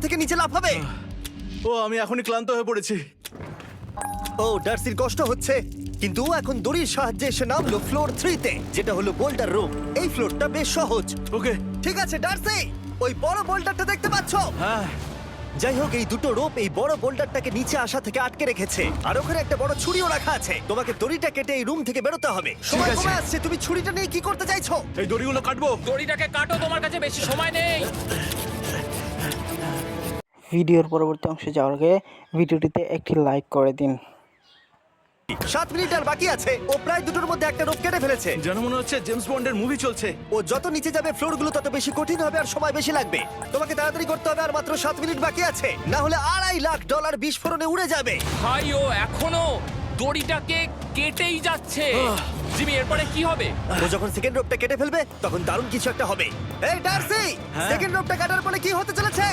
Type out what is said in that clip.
থেকে নিচে লাফাবে। ও আমি এখনই ক্লান্ত হয়ে পড়েছি। ও ডার্সির কষ্ট হচ্ছে, কিন্তু ও এখন দড়ির সাহায্যে এসে নামলো ফ্লোর 3 তে, যেটা হলো বোল্ডার রুম। এই ফ্লোরটা বেশ সহজ। ওকে। ঠিক আছে ডার্সি, ওই বড় বোল্ডারটা দেখতে পাচ্ছ? হ্যাঁ। যাই হোক, এই দুটো রোপ এই বড় বোল্ডারটাকে নিচে আসা থেকে আটকে রেখেছে, আর ওখানে একটা বড় ছুরিও রাখা আছে। তোমাকে দড়িটা কেটে এই রুম থেকে বেরোতে হবে। সময় আছে। কমে আসছে, তুমি ছুরিটা নিয়ে কি করতে চাইছো? এই দড়িগুলো কাটবো। দড়িটাকে কাটো, তোমার কাছে বেশি সময় নেই। ভিডিওর পরবর্তী অংশে যাওয়ার আগে ভিডিওটিতে একটি লাইক করে দিন। 7 মিনিট আর বাকি আছে। ও প্রায় দুটোর মধ্যে একটা রোপ কেটে ফেলেছে। যেন মনে হচ্ছে জেমস বন্ডের মুভি চলছে। ও যত নিচে যাবে ফ্লোরগুলো তত বেশি কঠিন হবে আর সময় বেশি লাগবে। তোমাকে তাড়াতাড়ি করতে হবে, আর মাত্র 7 মিনিট বাকি আছে, না হলে $2.5 লাখ বিস্ফোরণে উড়ে যাবে। ভাই ও এখনো দড়িটাকে কেটেই যাচ্ছে। জিমি এরপরে কি হবে? ও যখন সেকেন্ড রোপটা কেটে ফেলবে তখন দারুণ কিছু একটা হবে। এই ডার্সি, সেকেন্ড রোপটা কাটার পরে কি হতে চলেছে?